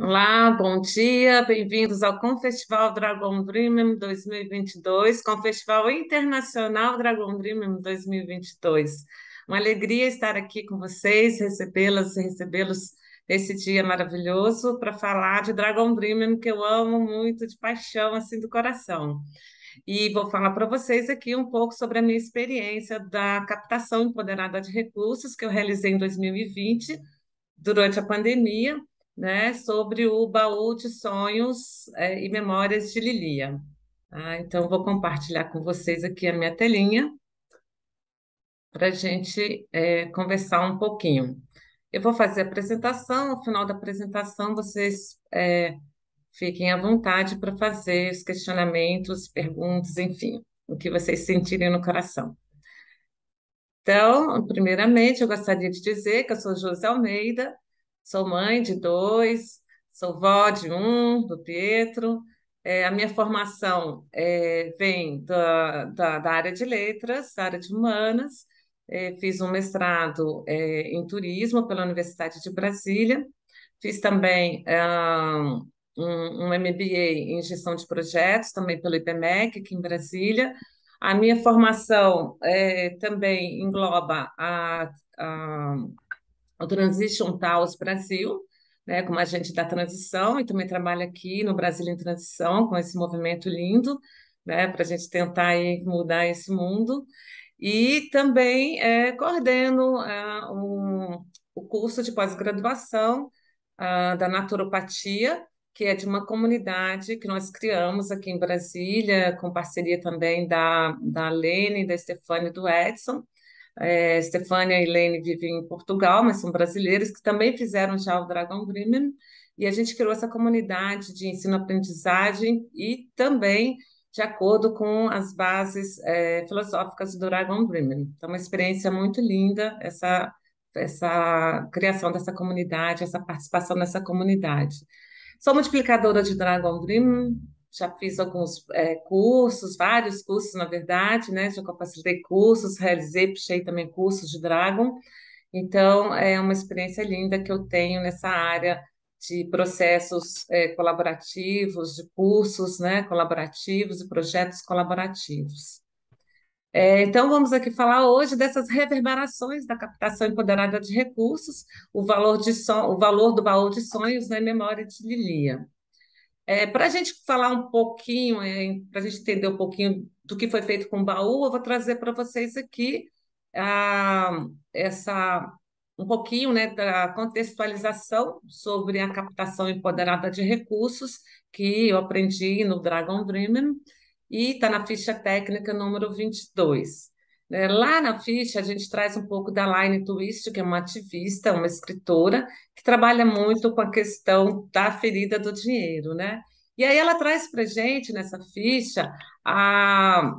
Olá, bom dia, bem-vindos ao Confestival Dragon Dream 2022, Confestival Internacional Dragon Dream 2022. Uma alegria estar aqui com vocês, recebê-las e recebê-los nesse dia maravilhoso para falar de Dragon Dream, que eu amo muito de paixão, assim, do coração. E vou falar para vocês aqui um pouco sobre a minha experiência da captação empoderada de recursos que eu realizei em 2020 durante a pandemia, né, sobre o baú de sonhos, e memórias de Lilia. Então, vou compartilhar com vocês aqui a minha telinha para a gente conversar um pouquinho. Eu vou fazer a apresentação, ao final da apresentação, vocês fiquem à vontade para fazer os questionamentos, perguntas, enfim, o que vocês sentirem no coração. Então, primeiramente, eu gostaria de dizer que eu sou Josi Almeida, sou mãe de dois, sou vó de um, do Pietro. A minha formação vem da área de letras, da área de humanas. Fiz um mestrado em turismo pela Universidade de Brasília. Fiz também um MBA em gestão de projetos, também pelo IBMEC, aqui em Brasília. A minha formação também engloba o Transition Taos Brasil, né, como agente da transição, e também trabalho aqui no Brasil em Transição, com esse movimento lindo, né, para a gente tentar aí mudar esse mundo. E também coordeno o curso de pós-graduação da naturopatia, que é de uma comunidade que nós criamos aqui em Brasília, com parceria também da Lene, da Stefane e do Edson. Stefânia e Elaine vivem em Portugal, mas são brasileiras que também fizeram já o Dragon Dreaming, e a gente criou essa comunidade de ensino-aprendizagem e também de acordo com as bases filosóficas do Dragon Dreaming. Então, uma experiência muito linda essa criação dessa comunidade, essa participação nessa comunidade. Sou multiplicadora de Dragon Dream, já fiz alguns cursos, vários cursos, na verdade, né? Já capacitei cursos, realizei, puxei também cursos de Dragon. Então, é uma experiência linda que eu tenho nessa área de processos colaborativos, de cursos, né, colaborativos e projetos colaborativos. Então, vamos aqui falar hoje dessas reverberações da captação empoderada de recursos, o valor do baú de sonhos na memória de Lilia. Para a gente falar um pouquinho, para a gente entender um pouquinho do que foi feito com o baú, eu vou trazer para vocês aqui ah, essa um pouquinho, né, da contextualização sobre a captação empoderada de recursos que eu aprendi no Dragon Dreaming e está na ficha técnica número 22. Lá na ficha, a gente traz um pouco da Line Twist, que é uma ativista, uma escritora, que trabalha muito com a questão da ferida do dinheiro, né? E aí ela traz para gente nessa ficha a,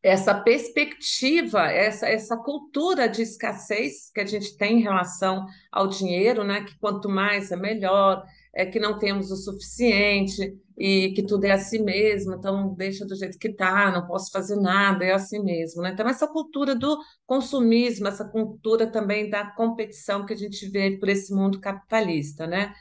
essa perspectiva, essa cultura de escassez que a gente tem em relação ao dinheiro, né? Que quanto mais é melhor, que não temos o suficiente e que tudo é assim mesmo, então deixa do jeito que está, não posso fazer nada, é assim mesmo, né? Então, essa cultura do consumismo, essa cultura também da competição que a gente vê por esse mundo capitalista, né?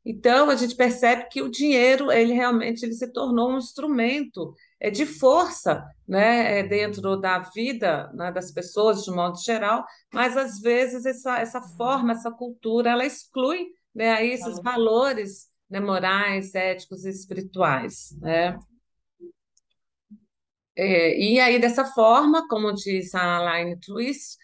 Então, a gente percebe que o dinheiro, ele realmente ele se tornou um instrumento de força, né, dentro da vida, né, das pessoas, de um modo geral, mas às vezes essa forma, essa cultura, ela exclui, né, aí esses valores, né, morais, éticos e espirituais, né? E aí, dessa forma, como diz a Elaine Twist,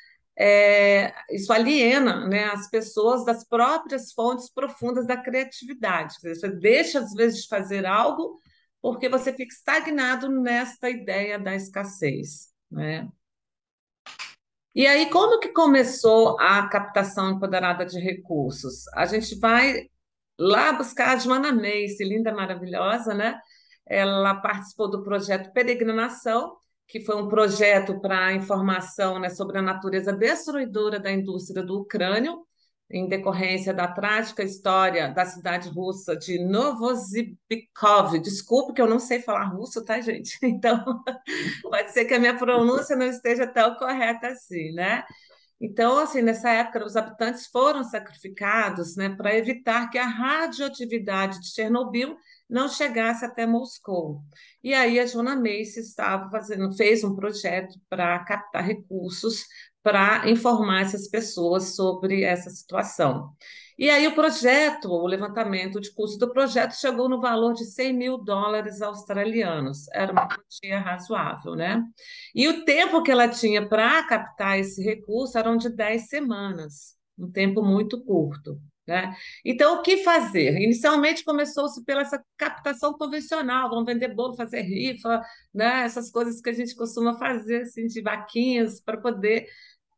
isso aliena, né, as pessoas das próprias fontes profundas da criatividade. Quer dizer, você deixa, às vezes, de fazer algo porque você fica estagnado nesta ideia da escassez, né? E aí, como que começou a captação empoderada de recursos? A gente vai lá buscar a Joana Macy, linda, maravilhosa, né? Ela participou do projeto Peregrinação, que foi um projeto para informação, né, sobre a natureza destruidora da indústria do ucrânio, em decorrência da trágica história da cidade russa de Novosibirskov. Desculpe que eu não sei falar russo, tá, gente? Então, pode ser que a minha pronúncia não esteja tão correta assim, né? Então, assim, nessa época, os habitantes foram sacrificados, né, para evitar que a radioatividade de Chernobyl não chegasse até Moscou. E aí a Joanna Macy fez um projeto para captar recursos para informar essas pessoas sobre essa situação. E aí o levantamento de custo do projeto chegou no valor de US$ 100.000 australianos. Era uma quantia razoável, né? E o tempo que ela tinha para captar esse recurso eram de 10 semanas, um tempo muito curto, né? Então, o que fazer? Inicialmente começou-se pela essa captação convencional, vamos vender bolo, fazer rifa, né? Essas coisas que a gente costuma fazer, assim, de vaquinhas, para poder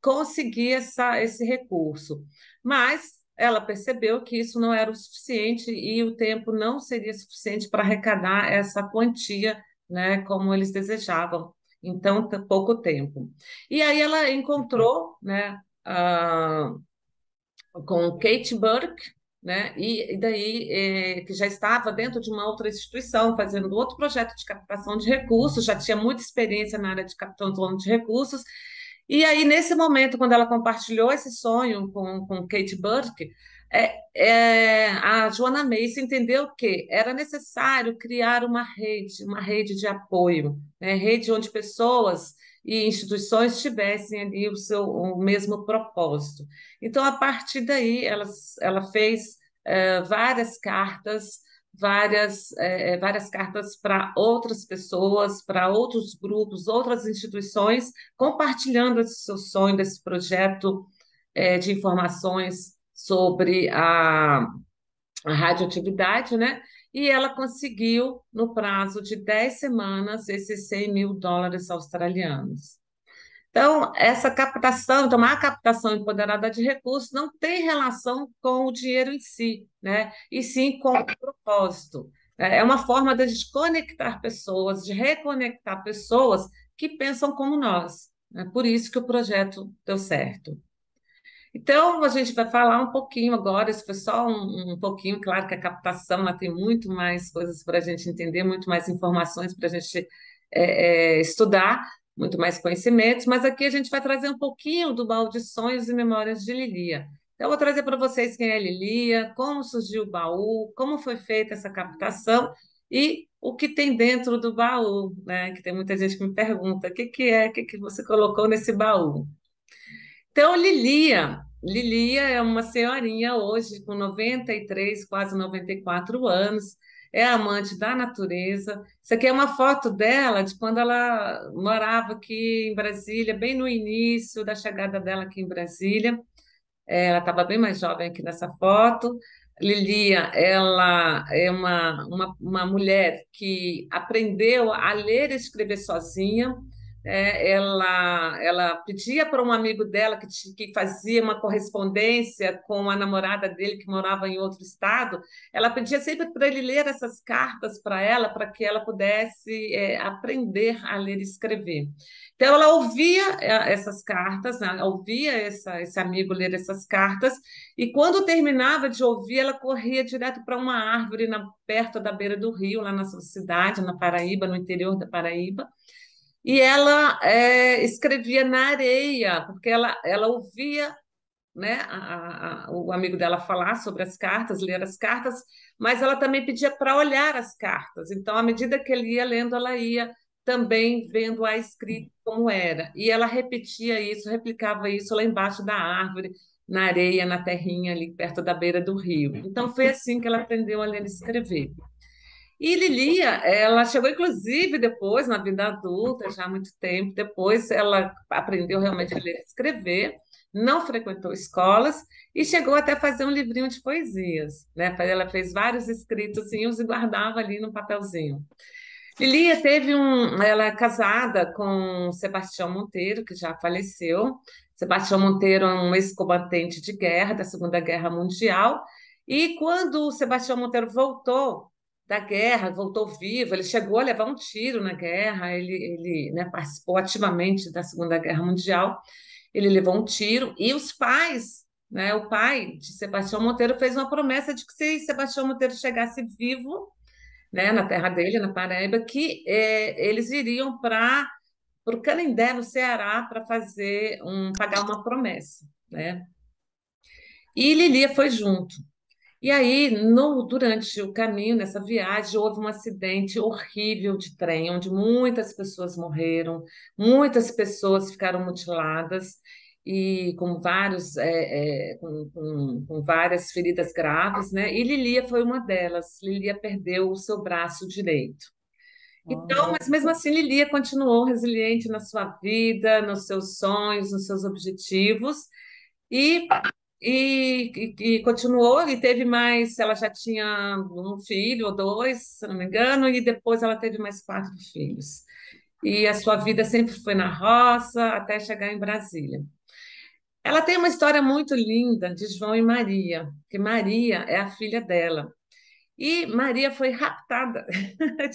conseguir esse recurso. Mas ela percebeu que isso não era o suficiente e o tempo não seria suficiente para arrecadar essa quantia, né, como eles desejavam. Então, pouco tempo. E aí ela encontrou, né, com Kate Burke, né, e daí que já estava dentro de uma outra instituição fazendo outro projeto de captação de recursos, já tinha muita experiência na área de captação de recursos. E aí, nesse momento, quando ela compartilhou esse sonho com Kate Burke, a Joanna Macy entendeu que era necessário criar uma rede de apoio, né? Rede onde pessoas e instituições tivessem ali o mesmo propósito. Então, a partir daí, ela fez várias cartas, várias cartas para outras pessoas, para outros grupos, outras instituições, compartilhando esse seu sonho, desse projeto de informações sobre a radioatividade, né? E ela conseguiu, no prazo de 10 semanas, esses US$ 100.000 australianos. Então, essa captação, então, a captação empoderada de recursos não tem relação com o dinheiro em si, né? E sim com o propósito. É uma forma de a gente conectar pessoas, de reconectar pessoas que pensam como nós. É por isso que o projeto deu certo. Então, a gente vai falar um pouquinho agora, isso foi só um pouquinho, claro que a captação ela tem muito mais coisas para a gente entender, muito mais informações para a gente estudar, muito mais conhecimentos, mas aqui a gente vai trazer um pouquinho do baú de sonhos e memórias de Lilia. Então, eu vou trazer para vocês quem é Lilia, como surgiu o baú, como foi feita essa captação e o que tem dentro do baú, né? Que tem muita gente que me pergunta, o que que você colocou nesse baú? Então, Lilia é uma senhorinha hoje com 93, quase 94 anos, é amante da natureza. Isso aqui é uma foto dela de quando ela morava aqui em Brasília, bem no início da chegada dela aqui em Brasília. Ela estava bem mais jovem aqui nessa foto. Lilia, ela é uma mulher que aprendeu a ler e escrever sozinha. Ela pedia para um amigo dela que fazia uma correspondência com a namorada dele que morava em outro estado. Ela pedia sempre para ele ler essas cartas para ela, para que ela pudesse aprender a ler e escrever. Então, ela ouvia essas cartas, né? Ouvia esse amigo ler essas cartas, e quando terminava de ouvir, ela corria direto para uma árvore perto da beira do rio, lá na sua cidade, na Paraíba, no interior da Paraíba, e ela escrevia na areia, porque ela ouvia, né, o amigo dela falar sobre as cartas, ler as cartas, mas ela também pedia para olhar as cartas. Então, à medida que ele ia lendo, ela ia também vendo a escrita como era. E ela repetia isso, replicava isso lá embaixo da árvore, na areia, na terrinha ali perto da beira do rio. Então, foi assim que ela aprendeu a ler e escrever. E Lilia, ela chegou inclusive depois, na vida adulta, já há muito tempo depois, ela aprendeu realmente a ler e escrever, não frequentou escolas e chegou até a fazer um livrinho de poesias, né? Ela fez vários escritozinhos e guardava ali no papelzinho. Ela é casada com Sebastião Monteiro, que já faleceu. Sebastião Monteiro é um ex-combatente de guerra da Segunda Guerra Mundial. E quando o Sebastião Monteiro voltou da guerra, voltou vivo, ele chegou a levar um tiro na guerra, ele, né, participou ativamente da Segunda Guerra Mundial, ele levou um tiro, e os pais, né, o pai de Sebastião Monteiro fez uma promessa de que se Sebastião Monteiro chegasse vivo, né, na terra dele, na Paraíba, que eles iriam para para o Canindé, no Ceará, para pagar uma promessa, né? E Lilia foi junto. E aí, durante o caminho, nessa viagem, houve um acidente horrível de trem, onde muitas pessoas morreram, muitas pessoas ficaram mutiladas e com várias feridas graves, né? E Lilia foi uma delas. Lilia perdeu o seu braço direito. Então, Olha, mas mesmo assim, Lilia continuou resiliente na sua vida, nos seus sonhos, nos seus objetivos. E e continuou, e teve mais. Ela já tinha um filho ou dois, se não me engano, e depois ela teve mais quatro filhos. E a sua vida sempre foi na roça, até chegar em Brasília. Ela tem uma história muito linda de João e Maria, que Maria é a filha dela. E Maria foi raptada,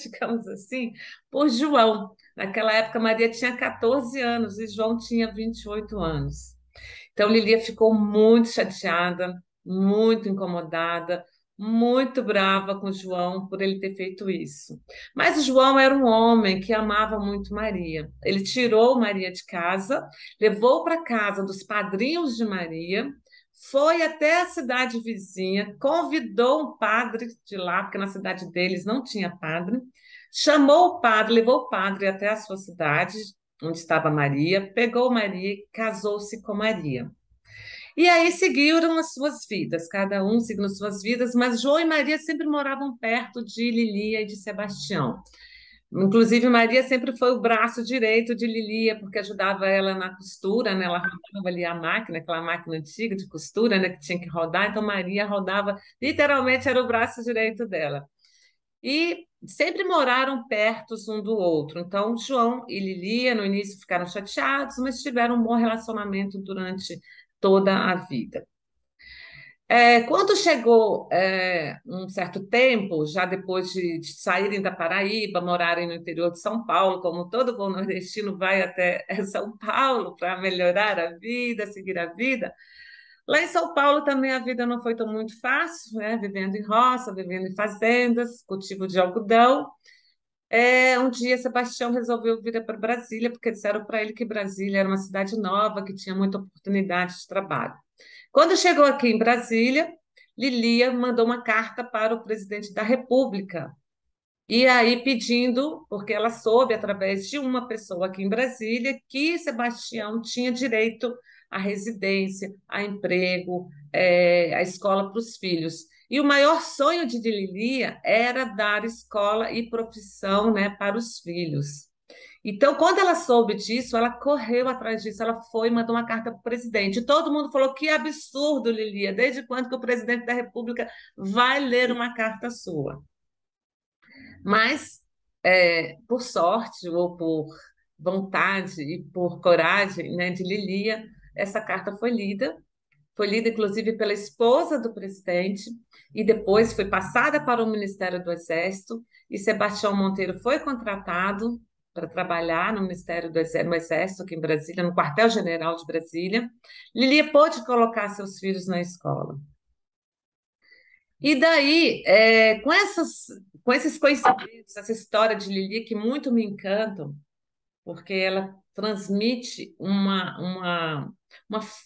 digamos assim, por João. Naquela época, Maria tinha 14 anos e João tinha 28 anos. Então, Lilia ficou muito chateada, muito incomodada, muito brava com o João por ele ter feito isso. Mas o João era um homem que amava muito Maria. Ele tirou Maria de casa, levou para casa dos padrinhos de Maria, foi até a cidade vizinha, convidou um padre de lá, porque na cidade deles não tinha padre, chamou o padre, levou o padre até a sua cidade, onde estava Maria, pegou Maria e casou-se com Maria. E aí seguiram as suas vidas, cada um seguindo as suas vidas, mas João e Maria sempre moravam perto de Lilia e de Sebastião. Inclusive, Maria sempre foi o braço direito de Lilia, porque ajudava ela na costura, né? Ela rodava ali a máquina, aquela máquina antiga de costura, né? Que tinha que rodar, então Maria rodava, literalmente era o braço direito dela. E sempre moraram perto um do outro. Então, João e Lilia, no início, ficaram chateados, mas tiveram um bom relacionamento durante toda a vida. Quando chegou um certo tempo, já depois de saírem da Paraíba, morarem no interior de São Paulo, como todo bom nordestino vai até São Paulo para melhorar a vida, seguir a vida. Lá em São Paulo também a vida não foi tão muito fácil, né? Vivendo em roça, vivendo em fazendas, cultivo de algodão. Um dia, Sebastião resolveu vir para Brasília, porque disseram para ele que Brasília era uma cidade nova, que tinha muita oportunidade de trabalho. Quando chegou aqui em Brasília, Lilia mandou uma carta para o presidente da República, e aí pedindo, porque ela soube, através de uma pessoa aqui em Brasília, que Sebastião tinha direito à residência, a emprego, à escola para os filhos. E o maior sonho de Lilia era dar escola e profissão, né, para os filhos. Então, quando ela soube disso, ela correu atrás disso, ela foi e mandou uma carta para o presidente. Todo mundo falou: que absurdo, Lilia, desde quando que o presidente da República vai ler uma carta sua? Mas, por sorte ou por vontade e por coragem, né, de Lilia, essa carta foi lida inclusive pela esposa do presidente, e depois foi passada para o Ministério do Exército, e Sebastião Monteiro foi contratado para trabalhar no Ministério do Exército, no Exército aqui em Brasília, no quartel-general de Brasília. Lilia pôde colocar seus filhos na escola. E daí, com esses conhecimentos, essa história de Lili que muito me encantam, porque ela transmite uma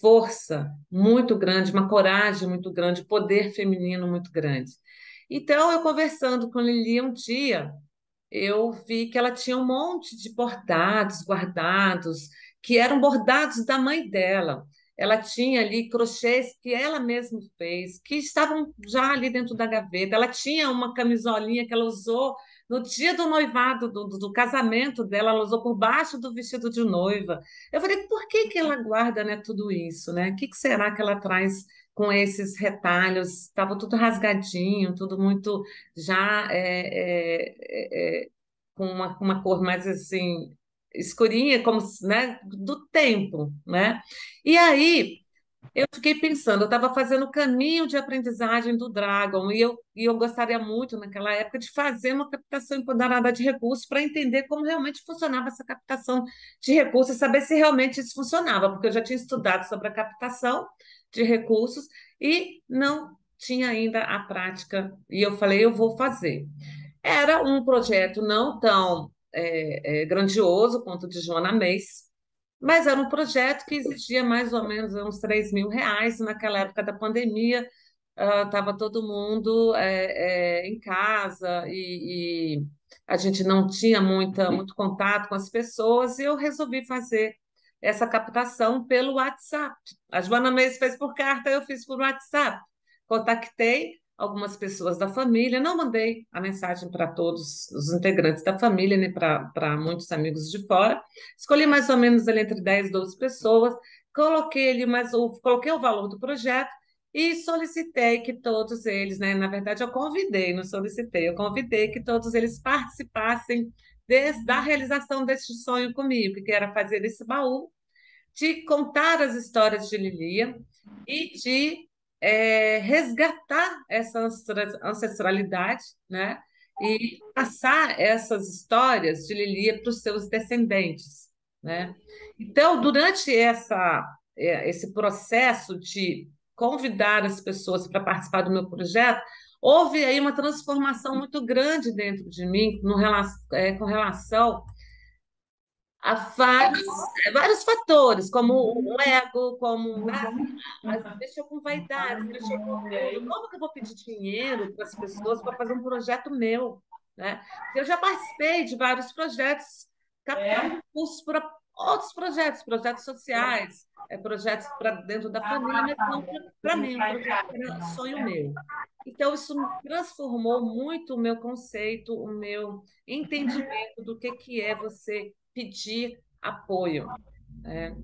força muito grande, uma coragem muito grande, poder feminino muito grande. Então, eu conversando com Lili um dia, eu vi que ela tinha um monte de bordados guardados, que eram bordados da mãe dela. Ela tinha ali crochês que ela mesma fez, que estavam já ali dentro da gaveta. Ela tinha uma camisolinha que ela usou no dia do noivado, do casamento dela, ela usou por baixo do vestido de noiva. Eu falei, por que que ela guarda, né, tudo isso, né? O que que será que ela traz com esses retalhos? Estava tudo rasgadinho, tudo muito já com uma cor mais assim escurinha, como né, do tempo, né? E aí eu fiquei pensando, eu estava fazendo o caminho de aprendizagem do Dragon e eu gostaria muito naquela época de fazer uma captação empoderada de recursos para entender como realmente funcionava essa captação de recursos, saber se realmente isso funcionava, porque eu já tinha estudado sobre a captação de recursos e não tinha ainda a prática. E eu falei, eu vou fazer. Era um projeto não tão grandioso quanto o de Joana Mace, mas era um projeto que exigia mais ou menos uns R$ 3.000. Naquela época da pandemia, estava todo mundo em casa e a gente não tinha muito contato com as pessoas, e eu resolvi fazer essa captação pelo WhatsApp. A Joana Mendes fez por carta, eu fiz por WhatsApp. Contactei algumas pessoas da família, não mandei a mensagem para todos os integrantes da família, nem para muitos amigos de fora. Escolhi mais ou menos ali entre 10 e 12 pessoas, coloquei o valor do projeto e solicitei que todos eles, né, na verdade eu convidei, não solicitei, eu convidei que todos eles participassem da realização desse sonho comigo, que era fazer esse baú, de contar as histórias de Lilia e de resgatar essa ancestralidade, né? E passar essas histórias de Lilia para os seus descendentes, né? Então, durante esse processo de convidar as pessoas para participar do meu projeto, houve aí uma transformação muito grande dentro de mim com relação a vários fatores, como o ego, como, né, mexeu com vaidade, mexeu com orgulho. Como que eu vou pedir dinheiro para as pessoas para fazer um projeto meu, né? Eu já participei de vários projetos, captando recursos para outros projetos, projetos sociais, projetos para dentro da família, mas não para mim, um projeto que era sonho meu. Então, isso transformou muito o meu conceito, o meu entendimento do que é você pedir apoio, né?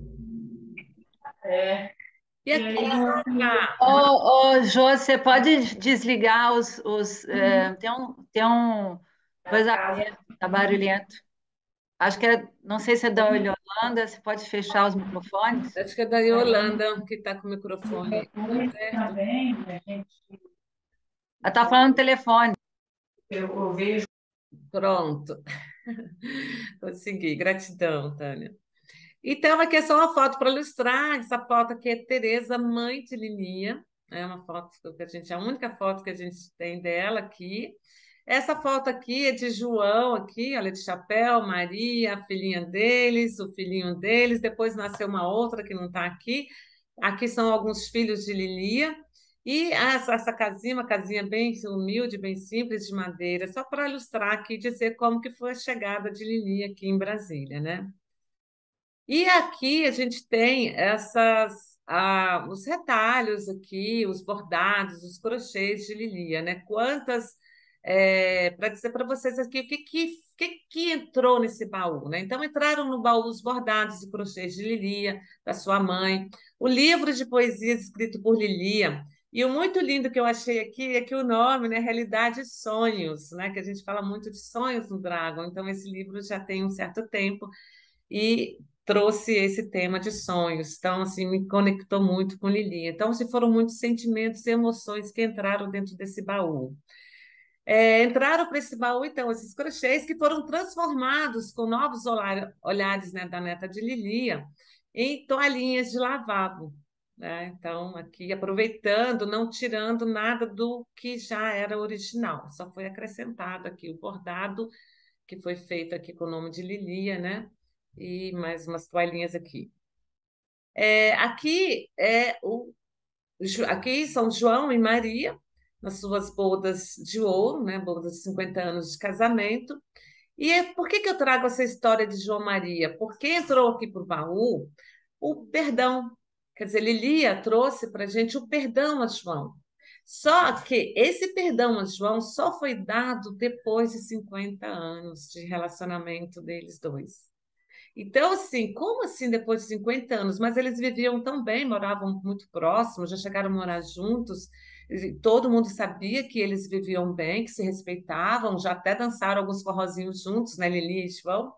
E aqui, Ô, Jô, você pode desligar tem um coisa aberta, tá barulhento. Acho que não sei se é da Yolanda, você pode fechar os microfones? acho que é da Yolanda que está com o microfone aberto. Ela tá falando no telefone. Pronto. Consegui. Gratidão, Tânia. Então, aqui é só uma foto para ilustrar. Essa foto aqui é Tereza, mãe de Lilia. É uma foto que é a única foto que a gente tem dela aqui. Essa foto aqui é de João, aqui, olha, de chapéu, Maria, a filhinha deles, o filhinho deles. Depois nasceu uma outra que não está aqui. Aqui são alguns filhos de Lilia. E essa casinha, uma casinha bem humilde, bem simples, de madeira, só para ilustrar aqui e dizer como que foi a chegada de Lilia aqui em Brasília, né? E aqui a gente tem os retalhos aqui, os bordados, os crochês de Lilia, né? Para dizer para vocês aqui o que entrou nesse baú, né? Então entraram no baú os bordados e crochês de Lilia, da sua mãe, o livro de poesias escrito por Lilia. E o muito lindo que eu achei aqui é que o nome, né, Realidade e Sonhos, né, que a gente fala muito de sonhos no Dragon. Então esse livro já tem um certo tempo e trouxe esse tema de sonhos. Então, assim, me conectou muito com Lili. Então, se foram muitos sentimentos e emoções que entraram dentro desse baú. Entraram para esse baú, então, esses crochês que foram transformados com novos olhares, né, da neta de Lilia em toalhinhas de lavabo. Né? Então, aqui aproveitando, não tirando nada do que já era original, só foi acrescentado aqui o bordado que foi feito aqui com o nome de Lilia, né? E mais umas toalhinhas aqui. Aqui são João e Maria, nas suas bodas de ouro, né? Bodas de 50 anos de casamento. Por que eu trago essa história de João Maria? Porque entrou aqui para o baú o perdão. Quer dizer, Lilia trouxe para a gente o perdão a João. Só que esse perdão a João só foi dado depois de 50 anos de relacionamento deles dois. Então, assim, como assim depois de 50 anos? Mas eles viviam tão bem, moravam muito próximos, já chegaram a morar juntos, e todo mundo sabia que eles viviam bem, que se respeitavam, já até dançaram alguns forrozinhos juntos, né, Lili e João.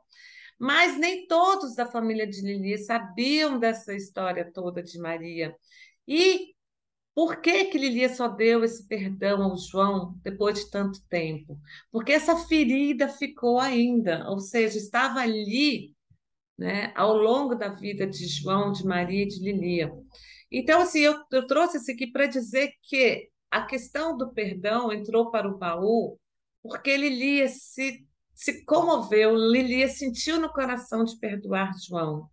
Mas nem todos da família de Lili sabiam dessa história toda de Maria. E por que que Lilia só deu esse perdão ao João depois de tanto tempo? Porque essa ferida ficou ainda, ou seja, estava ali, né, ao longo da vida de João, de Maria e de Lilia. Então, assim, eu trouxe isso aqui para dizer que a questão do perdão entrou para o baú porque Lilia se se comoveu, Lilia sentiu no coração de perdoar João.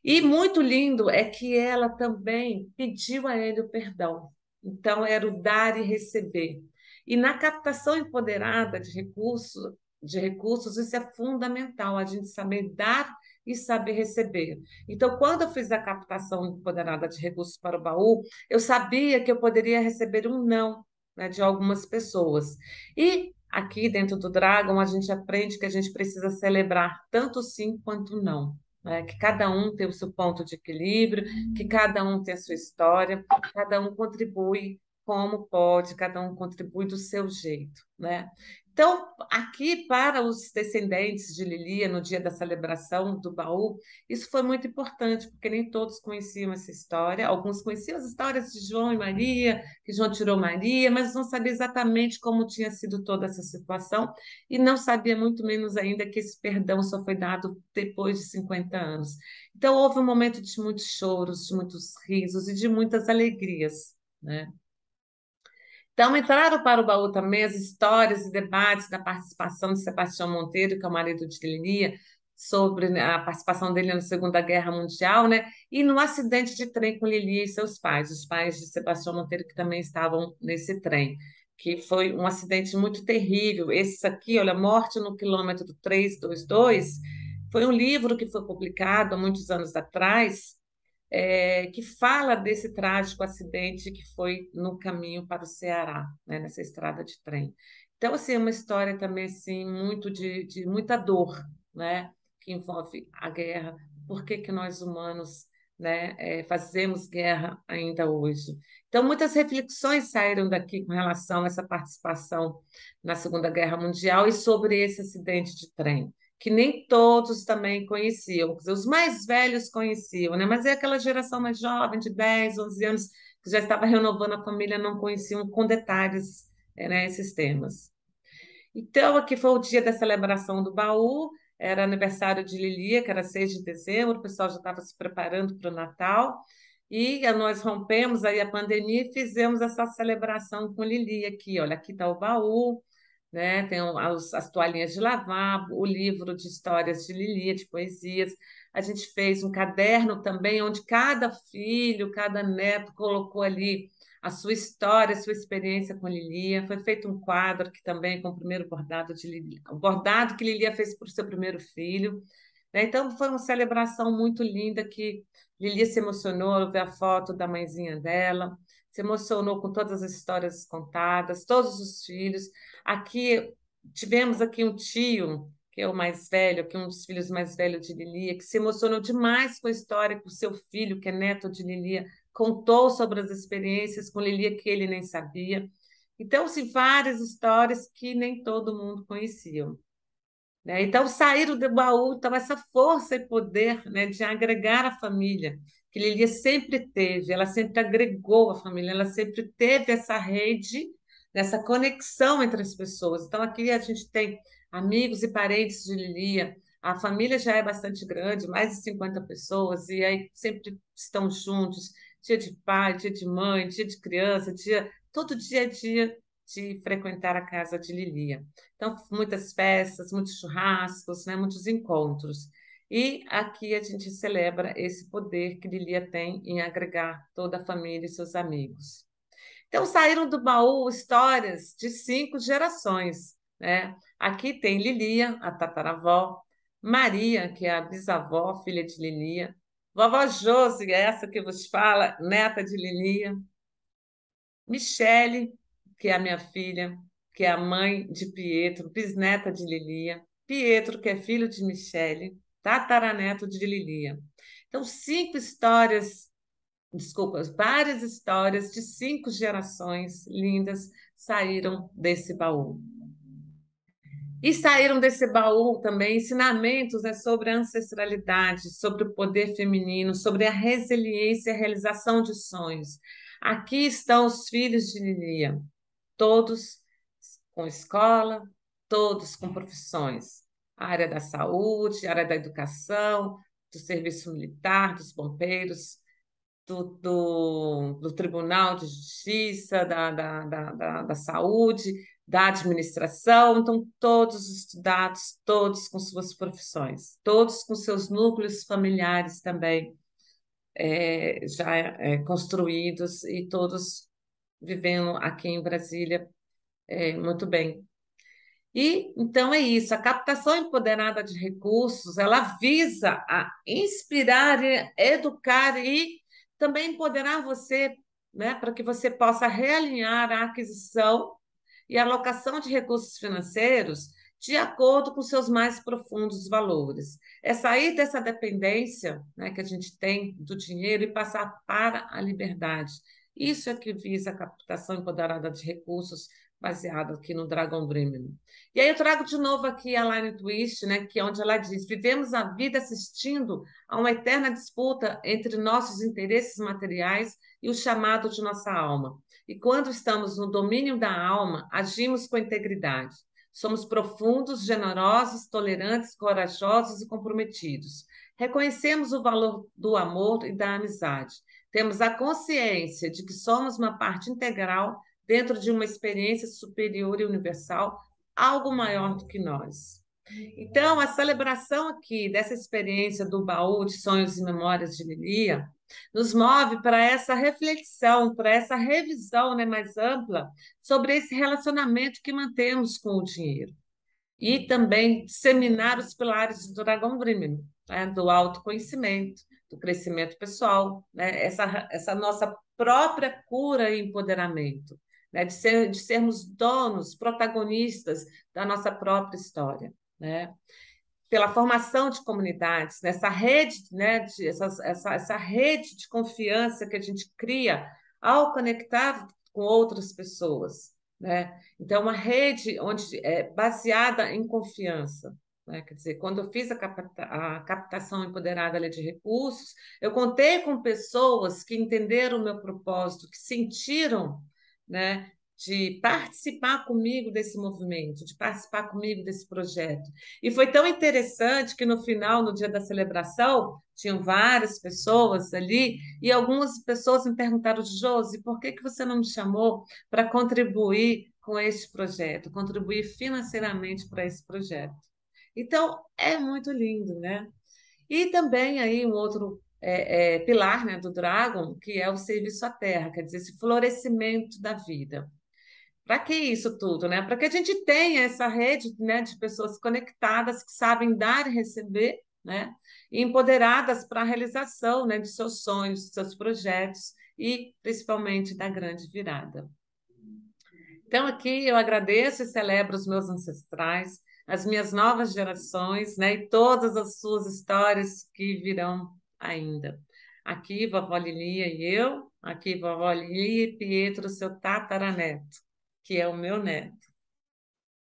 E muito lindo é que ela também pediu a ele o perdão. Então, era o dar e receber. E na captação empoderada de recursos, isso é fundamental, a gente saber dar e saber receber. Então, quando eu fiz a captação empoderada de recursos para o baú, eu sabia que eu poderia receber um não, né, de algumas pessoas. E aqui dentro do Dragon, a gente aprende que a gente precisa celebrar tanto sim quanto não, né? Que cada um tem o seu ponto de equilíbrio, que cada um tem a sua história, cada um contribui como pode, cada um contribui do seu jeito, né? Então, aqui para os descendentes de Lilia, no dia da celebração do baú, isso foi muito importante, porque nem todos conheciam essa história. Alguns conheciam as histórias de João e Maria, que João tirou Maria, mas não sabia exatamente como tinha sido toda essa situação e não sabia muito menos ainda que esse perdão só foi dado depois de 50 anos. Então, houve um momento de muitos choros, de muitos risos e de muitas alegrias, né? Então, entraram para o baú também as histórias e debates da participação de Sebastião Monteiro, que é o marido de Lilia, sobre, né, a participação dele na Segunda Guerra Mundial, né? E no acidente de trem com Lilia e seus pais, os pais de Sebastião Monteiro, que também estavam nesse trem, que foi um acidente muito terrível. Esse aqui, olha, Morte no quilômetro 322, foi um livro que foi publicado há muitos anos atrás, que fala desse trágico acidente que foi no caminho para o Ceará, né, nessa estrada de trem. Então, assim, é uma história também assim, muito de muita dor, né, que envolve a guerra. Por que que nós humanos, né, fazemos guerra ainda hoje? Então, muitas reflexões saíram daqui com relação a essa participação na Segunda Guerra Mundial e sobre esse acidente de trem que nem todos também conheciam. Quer dizer, os mais velhos conheciam, né? Mas é aquela geração mais jovem, de 10, 11 anos, que já estava renovando a família, não conheciam com detalhes, né, esses temas. Então, aqui foi o dia da celebração do baú, era aniversário de Lilia, que era 6 de dezembro, o pessoal já estava se preparando para o Natal, e nós rompemos aí a pandemia e fizemos essa celebração com Lilia aqui, olha, aqui está o baú, né? Tem as toalhinhas de lavar, o livro de histórias de Lilia, de poesias. A gente fez um caderno também, onde cada filho, cada neto colocou ali a sua história, a sua experiência com Lilia. Foi feito um quadro que também com o primeiro bordado de Lilia, o bordado que Lilia fez para o seu primeiro filho, né? Então foi uma celebração muito linda que Lilia se emocionou ao ver a foto da mãezinha dela, se emocionou com todas as histórias contadas, todos os filhos. Aqui tivemos aqui um tio, que é o mais velho, que é um dos filhos mais velhos de Lilia, que se emocionou demais com a história que o seu filho, que é neto de Lilia, contou sobre as experiências com Lilia que ele nem sabia. Então, assim, várias histórias que nem todo mundo conhecia, né? Então, saíram do baú, então, essa força e poder, né, de agregar a família, que Lilia sempre teve, ela sempre agregou a família, ela sempre teve essa rede, essa conexão entre as pessoas. Então, aqui a gente tem amigos e parentes de Lilia, a família já é bastante grande, mais de 50 pessoas, e aí sempre estão juntos, dia de pai, dia de mãe, dia de criança, todo dia a dia de frequentar a casa de Lilia. Então, muitas festas, muitos churrascos, né, muitos encontros. E aqui a gente celebra esse poder que Lilia tem em agregar toda a família e seus amigos. Então, saíram do baú histórias de 5 gerações, né? Aqui tem Lilia, a tataravó, Maria, que é a bisavó, filha de Lilia, vovó Josi, essa que vos fala, neta de Lilia, Michele, que é a minha filha, que é a mãe de Pietro, bisneta de Lilia. Pietro, que é filho de Michele, tataraneto de Lilia. Então, 5 histórias, desculpa, várias histórias de 5 gerações lindas saíram desse baú. E saíram desse baú também ensinamentos, né, sobre a ancestralidade, sobre o poder feminino, sobre a resiliência e a realização de sonhos. Aqui estão os filhos de Lilia, todos com escola, todos com profissões. A área da saúde, a área da educação, do serviço militar, dos bombeiros, do Tribunal de Justiça, da Saúde, da administração, então todos estudados, todos com suas profissões, todos com seus núcleos familiares também já construídos e todos vivendo aqui em Brasília muito bem. E então é isso, a captação empoderada de recursos, ela visa a inspirar, educar e também empoderar você, né, para que você possa realinhar a aquisição e alocação de recursos financeiros de acordo com seus mais profundos valores. É sair dessa dependência, né, que a gente tem do dinheiro e passar para a liberdade. Isso é que visa a captação empoderada de recursos baseado aqui no Dragon Dreaming. E aí eu trago de novo aqui a Line Twist, né, que é onde ela diz: vivemos a vida assistindo a uma eterna disputa entre nossos interesses materiais e o chamado de nossa alma. E quando estamos no domínio da alma, agimos com integridade. Somos profundos, generosos, tolerantes, corajosos e comprometidos. Reconhecemos o valor do amor e da amizade. Temos a consciência de que somos uma parte integral dentro de uma experiência superior e universal, algo maior do que nós. Então, a celebração aqui dessa experiência do baú de sonhos e memórias de Lilia nos move para essa reflexão, para essa revisão, né, mais ampla sobre esse relacionamento que mantemos com o dinheiro. E também disseminar os pilares do Dragon Dreaming, né, do autoconhecimento, do crescimento pessoal, né, essa nossa própria cura e empoderamento, né, de sermos donos, protagonistas da nossa própria história, né? Pela formação de comunidades, nessa rede, né, essa rede de confiança que a gente cria ao conectar com outras pessoas, né? Então, uma rede onde é baseada em confiança. Né? Quer dizer, quando eu fiz a captação empoderada ali de recursos, eu contei com pessoas que entenderam o meu propósito, que sentiram, né, de participar comigo desse movimento, de participar comigo desse projeto. E foi tão interessante que no final, no dia da celebração, tinham várias pessoas ali, e algumas pessoas me perguntaram: Josi, por que que você não me chamou para contribuir com este projeto, contribuir financeiramente para esse projeto? Então, é muito lindo, né? E também aí um outro pilar, né, do Dragon, que é o serviço à terra, quer dizer, esse florescimento da vida. Para que isso tudo, né? Para que a gente tenha essa rede, né, de pessoas conectadas que sabem dar e receber, né? E empoderadas para a realização, né, de seus sonhos, de seus projetos e principalmente da grande virada. Então aqui eu agradeço e celebro os meus ancestrais, as minhas novas gerações, né, e todas as suas histórias que virão ainda. Aqui, vovó Lilia e eu, aqui, vovó Lilia e Pietro, seu tataraneto, que é o meu neto.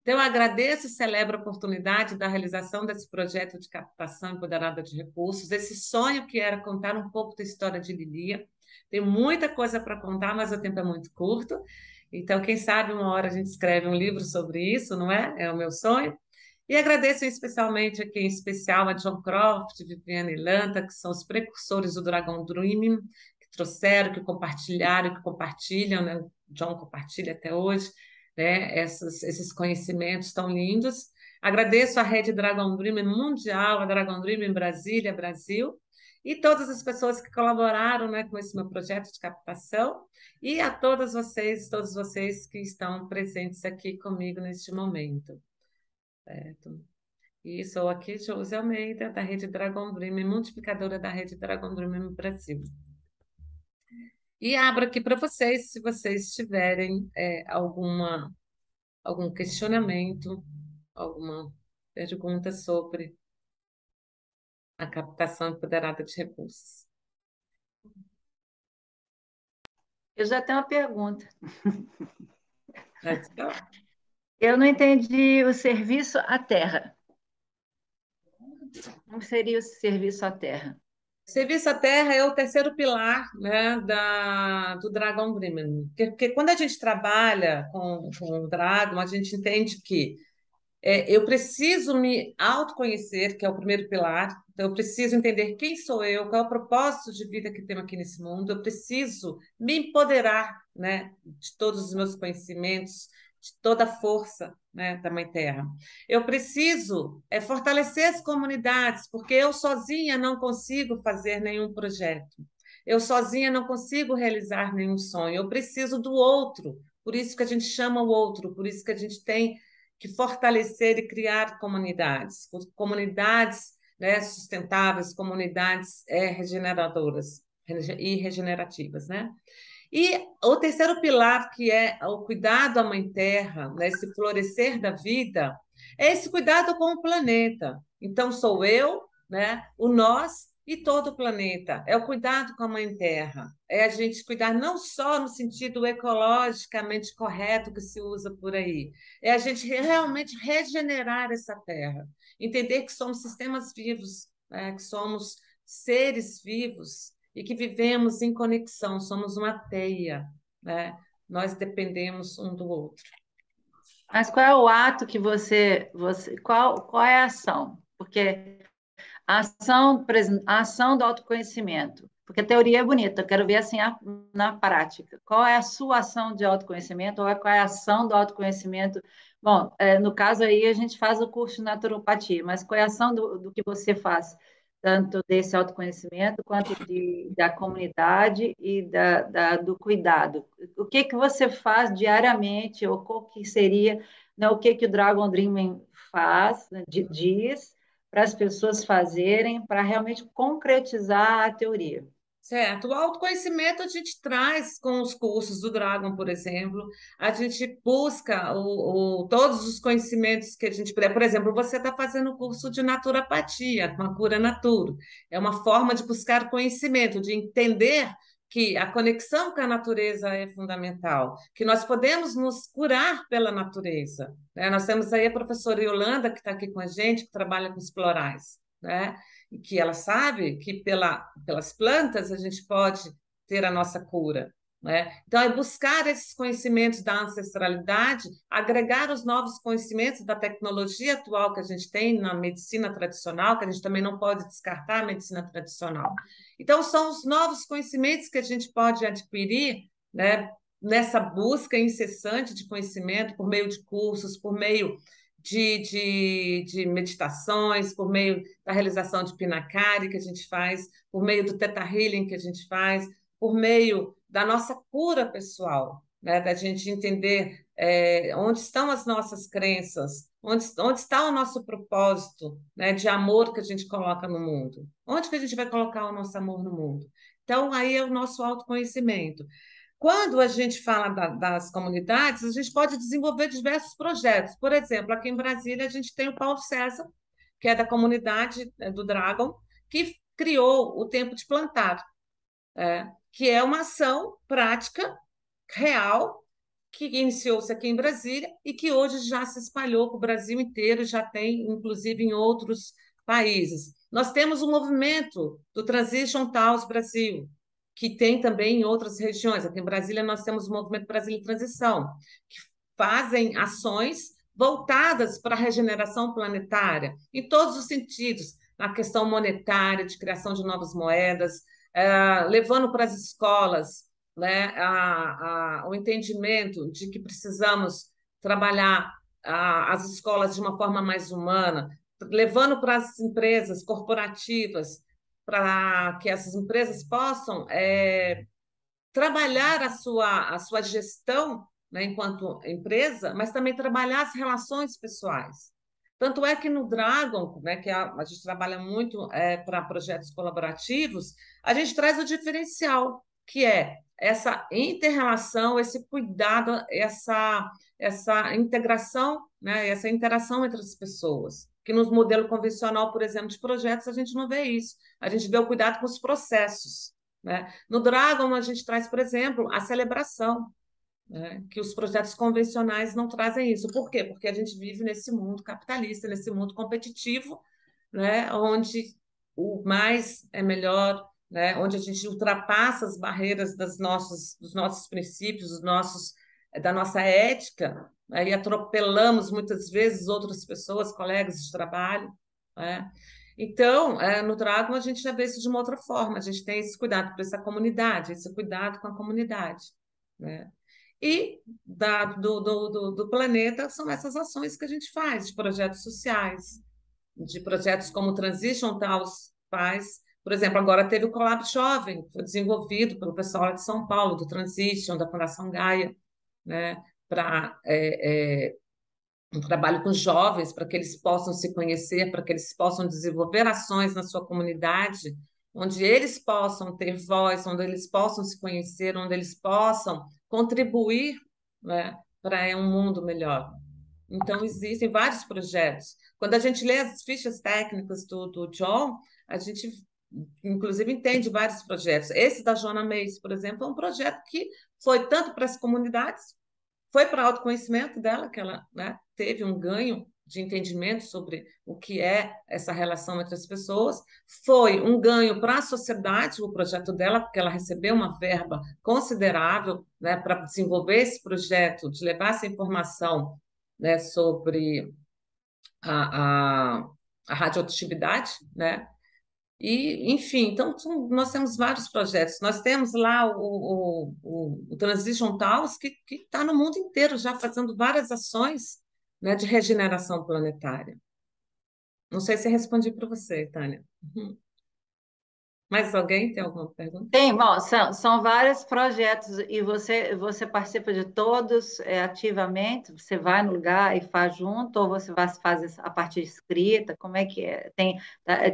Então, eu agradeço e celebro a oportunidade da realização desse projeto de captação empoderada de recursos, esse sonho que era contar um pouco da história de Lilia. Tem muita coisa para contar, mas o tempo é muito curto. Então, quem sabe uma hora a gente escreve um livro sobre isso, não é? É o meu sonho. E agradeço especialmente aqui, em especial, a John Croft, Viviane Lanta, que são os precursores do Dragon Dreaming, que trouxeram, que compartilharam, que compartilham, né? O John compartilha até hoje, né, esses conhecimentos tão lindos. Agradeço à Rede Dragon Dream Mundial, a Dragon Dream em Brasília, Brasil, e todas as pessoas que colaboraram, né, com esse meu projeto de captação, e a todos vocês que estão presentes aqui comigo neste momento. Certo? E sou aqui, Josi Almeida, da Rede Dragon Dream, multiplicadora da Rede Dragon Dream no Brasil. E abro aqui para vocês, se vocês tiverem algum questionamento, alguma pergunta sobre a captação empoderada de recursos. Eu já tenho uma pergunta. Let's go. Eu não entendi o serviço à terra. Como seria o serviço à terra? Serviço à Terra é o terceiro pilar, né, do Dragon Dreaming. Porque quando a gente trabalha com o Dragon, a gente entende que eu preciso me autoconhecer, que é o primeiro pilar. Então, eu preciso entender quem sou eu, qual é o propósito de vida que tenho aqui nesse mundo. Eu preciso me empoderar, né, de todos os meus conhecimentos, de toda a força, né, da Mãe Terra. Eu preciso fortalecer as comunidades, porque eu sozinha não consigo fazer nenhum projeto. Eu sozinha não consigo realizar nenhum sonho. Eu preciso do outro. Por isso que a gente chama o outro, por isso que a gente tem que fortalecer e criar comunidades, né, sustentáveis, comunidades regeneradoras e regenerativas, né? E o terceiro pilar, que é o cuidado à Mãe Terra, né, esse florescer da vida, é esse cuidado com o planeta. Então, sou eu, né, o nós e todo o planeta. É o cuidado com a Mãe Terra. É a gente cuidar não só no sentido ecologicamente correto que se usa por aí, é a gente realmente regenerar essa terra, entender que somos sistemas vivos, né, que somos seres vivos e que vivemos em conexão, somos uma teia, né? Nós dependemos um do outro. Mas qual é o ato que qual é a ação? Porque a ação do autoconhecimento, porque a teoria é bonita, eu quero ver assim na prática. Qual é a sua ação de autoconhecimento, ou qual é a ação do autoconhecimento? Bom, no caso aí a gente faz o curso de naturopatia, mas qual é a ação do que você faz? Tanto desse autoconhecimento quanto da comunidade e do cuidado. O que que você faz diariamente, ou qual que seria, né, o que que o Dragon Dreaming faz, né, diz, para as pessoas fazerem, para realmente concretizar a teoria. Certo. O autoconhecimento a gente traz com os cursos do Dragon, por exemplo. A gente busca todos os conhecimentos que a gente puder. Por exemplo, você está fazendo o curso de naturopatia, com a cura naturo. É uma forma de buscar conhecimento, de entender que a conexão com a natureza é fundamental, que nós podemos nos curar pela natureza, né? Nós temos aí a professora Yolanda, que está aqui com a gente, que trabalha com os florais, né? E que ela sabe que pelas plantas a gente pode ter a nossa cura, né? Então, é buscar esses conhecimentos da ancestralidade, agregar os novos conhecimentos da tecnologia atual que a gente tem na medicina tradicional, que a gente também não pode descartar a medicina tradicional. Então, são os novos conhecimentos que a gente pode adquirir, né, nessa busca incessante de conhecimento por meio de cursos, por meio de meditações, por meio da realização de Pinakari que a gente faz, por meio do Theta Healing que a gente faz, por meio da nossa cura pessoal, né? Da gente entender onde estão as nossas crenças, onde está o nosso propósito, né, de amor que a gente coloca no mundo. Onde que a gente vai colocar o nosso amor no mundo? Então, aí é o nosso autoconhecimento. Quando a gente fala das comunidades, a gente pode desenvolver diversos projetos. Por exemplo, aqui em Brasília, a gente tem o Paulo César, que é da comunidade do Dragon, que criou o Tempo de Plantar, que é uma ação prática, real, que iniciou-se aqui em Brasília e que hoje já se espalhou para o Brasil inteiro, já tem, inclusive, em outros países. Nós temos o movimento do Transition Taos Brasil, que tem também em outras regiões. Aqui em Brasília, nós temos o Movimento Brasília em Transição, que fazem ações voltadas para a regeneração planetária, em todos os sentidos, na questão monetária, de criação de novas moedas, levando para as escolas, né, o entendimento de que precisamos trabalhar as escolas de uma forma mais humana, levando para as empresas corporativas, para que essas empresas possam trabalhar a sua gestão, né, enquanto empresa, mas também trabalhar as relações pessoais. Tanto é que no Dragon, né, que a gente trabalha muito para projetos colaborativos, a gente traz o diferencial, que é essa inter-relação, esse cuidado, essa integração, né, essa interação entre as pessoas. Que no modelo convencional, por exemplo, de projetos, a gente não vê isso. A gente vê o cuidado com os processos, né? No Dragon, a gente traz, por exemplo, a celebração, né? Que os projetos convencionais não trazem isso. Por quê? Porque a gente vive nesse mundo capitalista, nesse mundo competitivo, né? Onde o mais é melhor, né? Onde a gente ultrapassa as barreiras dos nossos princípios, da nossa ética, né? E atropelamos muitas vezes outras pessoas, colegas de trabalho, né? Então, no Dragon, a gente já vê isso de uma outra forma, a gente tem esse cuidado com essa comunidade, esse cuidado com a comunidade, né? E do planeta são essas ações que a gente faz, de projetos sociais, de projetos como o Transition Taos faz. Por exemplo, agora teve o Colab Jovem, que foi desenvolvido pelo pessoal lá de São Paulo, do Transition, da Fundação Gaia, né, para um trabalho com jovens, para que eles possam se conhecer, para que eles possam desenvolver ações na sua comunidade, onde eles possam ter voz, onde eles possam se conhecer, onde eles possam contribuir, né, para um mundo melhor. Então, existem vários projetos. Quando a gente lê as fichas técnicas do John, a gente, inclusive, entende vários projetos. Esse da Joana Mace, por exemplo, é um projeto que foi tanto para as comunidades, foi para o autoconhecimento dela, que ela, né, teve um ganho de entendimento sobre o que é essa relação entre as pessoas. Foi um ganho para a sociedade, o projeto dela, porque ela recebeu uma verba considerável, né, para desenvolver esse projeto, de levar essa informação, né, sobre a, a, a radioatividade, né? E, enfim, então nós temos vários projetos. Nós temos lá o Transition Taos, que está no mundo inteiro já fazendo várias ações, né, de regeneração planetária. Não sei se respondi para você, Tânia. Uhum. Mais alguém tem alguma pergunta? Tem, bom, são vários projetos e você participa de todos ativamente? Você vai no lugar e faz junto ou você vai fazer a parte escrita? Como é que é?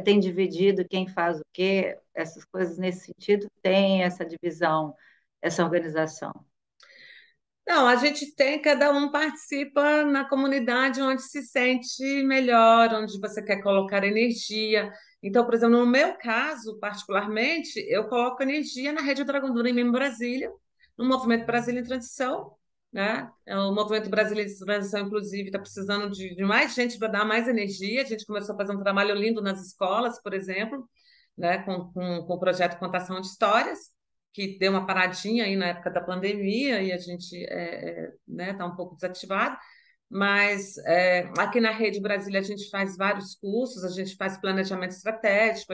Tem dividido quem faz o quê? Essas coisas nesse sentido? Tem essa divisão, essa organização? Não, a gente tem, cada um participa na comunidade onde se sente melhor, onde você quer colocar energia. Então, por exemplo, no meu caso, particularmente, eu coloco energia na Rede Dragão do em Brasília, no Movimento Brasília em Transição, né? O Movimento Brasília em Transição, inclusive, está precisando de mais gente para dar mais energia. A gente começou a fazer um trabalho lindo nas escolas, por exemplo, né? Com o projeto Contação de Histórias, que deu uma paradinha aí na época da pandemia e a gente né, tá um pouco desativado, mas aqui na Rede Brasília a gente faz vários cursos, a gente faz planejamento estratégico,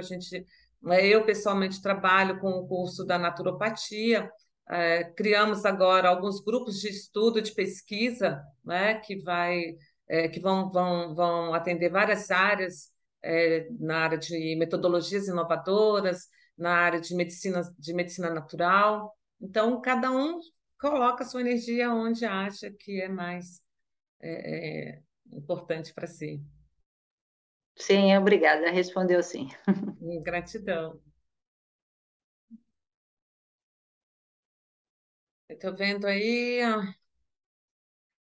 eu pessoalmente trabalho com o curso da naturopatia, criamos agora alguns grupos de estudo, de pesquisa, né, que vão atender várias áreas, na área de metodologias inovadoras, na área de medicina natural. Então, cada um coloca a sua energia onde acha que é mais importante para si. Sim, obrigada. Respondeu sim. Gratidão. Estou vendo aí.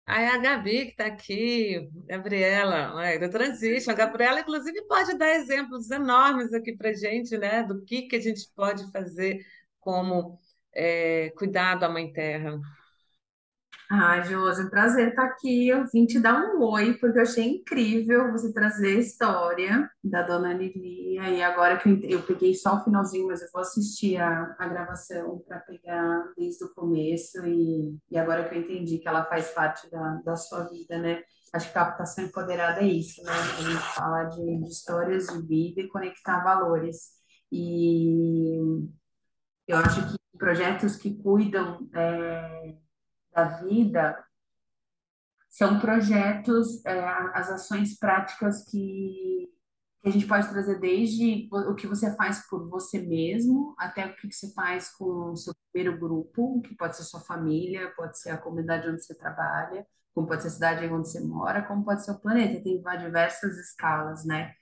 Aí a Gabi que está aqui, Gabriela, do Transition. A Gabriela, inclusive, pode dar exemplos enormes aqui para a gente, né, do que a gente pode fazer como cuidado à Mãe Terra. Ah, Josi, um prazer estar aqui. Eu vim te dar um oi, porque eu achei incrível você trazer a história da Dona Lilia. E agora que eu peguei só o finalzinho, mas eu vou assistir a gravação para pegar desde o começo. E agora que eu entendi que ela faz parte da sua vida, né? Acho que captação empoderada é isso, né? A gente fala de histórias de vida e conectar valores. E eu acho que projetos que cuidam, da vida são projetos, as ações práticas que a gente pode trazer desde o que você faz por você mesmo, até o que você faz com o seu primeiro grupo, que pode ser sua família, pode ser a comunidade onde você trabalha, como pode ser a cidade onde você mora, como pode ser o planeta. Tem diversas escalas, né?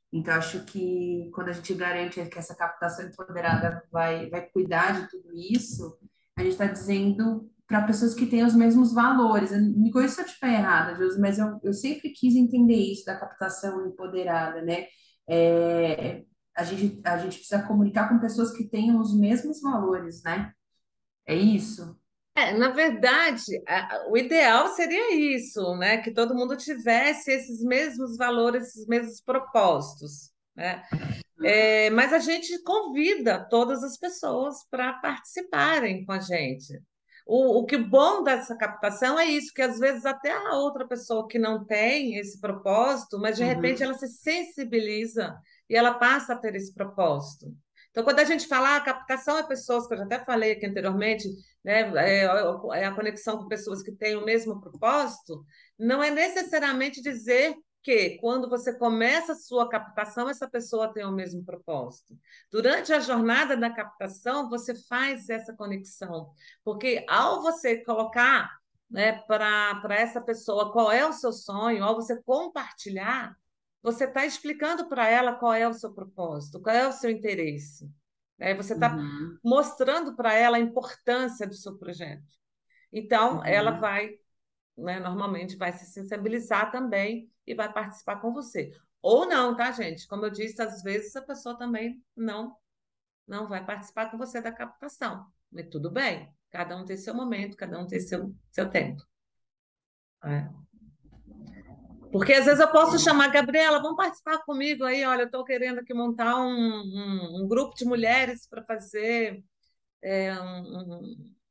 Então, acho que quando a gente garante que essa captação empoderada vai cuidar de tudo isso, a gente está dizendo para pessoas que têm os mesmos valores. Me corrija se eu estiver errada, Josi, mas eu sempre quis entender isso da captação empoderada, né? É, a gente precisa comunicar com pessoas que tenham os mesmos valores, né? É isso? Na verdade, o ideal seria isso, né? Que todo mundo tivesse esses mesmos valores, esses mesmos propósitos, né? Mas a gente convida todas as pessoas para participarem com a gente. O que bom dessa captação é isso, que às vezes até a outra pessoa que não tem esse propósito, mas de repente Uhum. ela se sensibiliza e ela passa a ter esse propósito. Então, quando a gente fala captação é pessoas, que eu já até falei aqui anteriormente, né, é a conexão com pessoas que têm o mesmo propósito, não é necessariamente dizer que, quando você começa a sua captação, essa pessoa tem o mesmo propósito. Durante a jornada da captação, você faz essa conexão, porque ao você colocar, né, para essa pessoa qual é o seu sonho, ao você compartilhar, você está explicando para ela qual é o seu propósito, qual é o seu interesse. Né? Você está Uhum, mostrando para ela a importância do seu projeto. Então, ela uhum. vai, né, normalmente vai se sensibilizar também e vai participar com você. Ou não, tá, gente? Como eu disse, às vezes a pessoa também não vai participar com você da captação. Mas tudo bem, cada um tem seu momento, cada um tem seu tempo. Né? Porque às vezes eu posso chamar, Gabriela, vamos participar comigo aí. Olha, eu estou querendo aqui montar um grupo de mulheres para fazer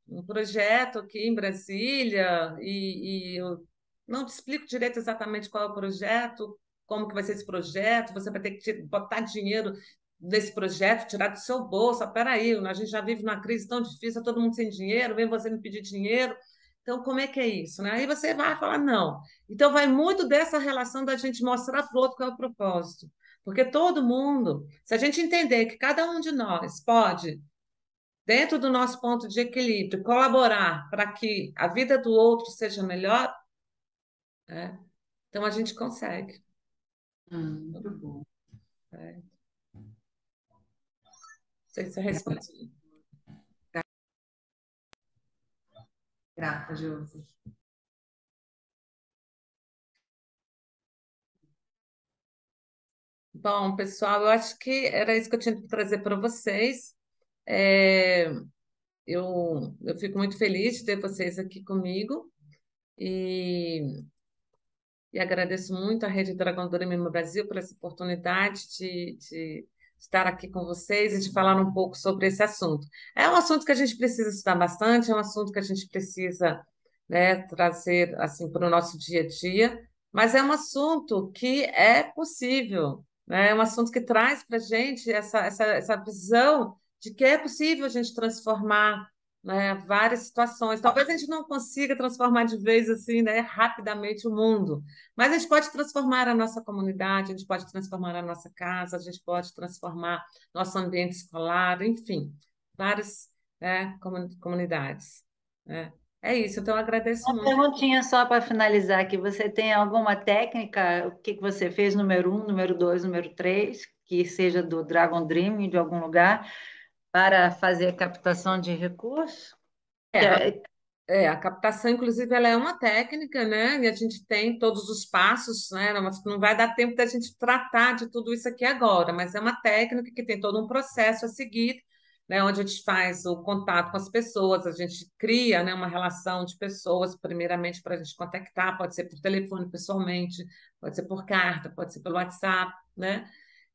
um projeto aqui em Brasília e eu não te explico direito exatamente qual é o projeto, como que vai ser esse projeto, você vai ter que botar dinheiro nesse projeto, tirar do seu bolso. Espera aí, a gente já vive numa crise tão difícil, todo mundo sem dinheiro, vem você me pedir dinheiro. Então, como é que é isso? Né? Aí você vai falar, não. Então, vai muito dessa relação da gente mostrar para o outro qual é o propósito. Porque todo mundo, se a gente entender que cada um de nós pode dentro do nosso ponto de equilíbrio, colaborar para que a vida do outro seja melhor, né? Então a gente consegue. Muito bom. Né? Não sei se eu respondi. Grata, Josi. Bom, pessoal, eu acho que era isso que eu tinha que trazer para vocês. É, eu fico muito feliz de ter vocês aqui comigo e, e agradeço muito à Rede Dragão do Dorema Brasil por essa oportunidade de estar aqui com vocês e de falar um pouco sobre esse assunto. É um assunto que a gente precisa estudar bastante, é um assunto que a gente precisa, né, trazer assim para o nosso dia a dia, mas é um assunto que é possível, né? É um assunto que traz para a gente essa visão de que é possível a gente transformar, né, várias situações. Talvez a gente não consiga transformar de vez assim, né, rapidamente o mundo, mas a gente pode transformar a nossa comunidade, a gente pode transformar a nossa casa, a gente pode transformar nosso ambiente escolar, enfim, várias, né, comunidades. Né? É isso, então eu agradeço Uma muito. perguntinha só para finalizar aqui. Você tem alguma técnica, o que que você fez, número um, número dois, número três, que seja do Dragon Dream, de algum lugar, para fazer a captação de recursos? É, Que é- a captação, inclusive, ela é uma técnica, né? E a gente tem todos os passos, né? Não vai dar tempo da gente tratar de tudo isso aqui agora, mas é uma técnica que tem todo um processo a seguir, né? Onde a gente faz o contato com as pessoas, a gente cria, né, uma relação de pessoas, primeiramente para a gente contactar, pode ser por telefone pessoalmente, pode ser por carta, pode ser pelo WhatsApp, né?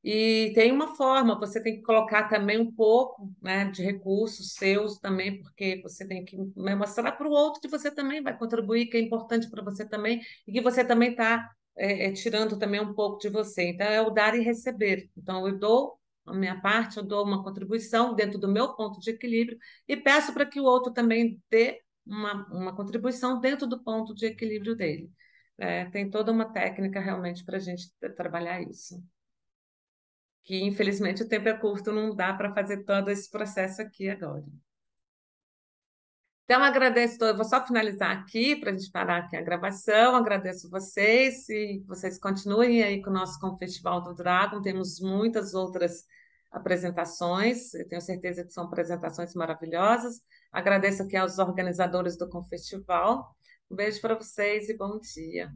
E tem uma forma, você tem que colocar também um pouco, né, de recursos seus também, porque você tem que, né, mostrar para o outro que você também vai contribuir, que é importante para você também, e que você também está tirando também um pouco de você. Então, é o dar e receber. Então, eu dou a minha parte, eu dou uma contribuição dentro do meu ponto de equilíbrio e peço para que o outro também dê uma contribuição dentro do ponto de equilíbrio dele. Tem toda uma técnica realmente para a gente trabalhar isso que infelizmente o tempo é curto, não dá para fazer todo esse processo aqui agora. Então, agradeço, vou só finalizar aqui para a gente parar aqui a gravação. Agradeço vocês e vocês continuem aí com o Festival do Dragon. Temos muitas outras apresentações, eu tenho certeza que são apresentações maravilhosas. Agradeço aqui aos organizadores do Confestival. Um beijo para vocês e bom dia.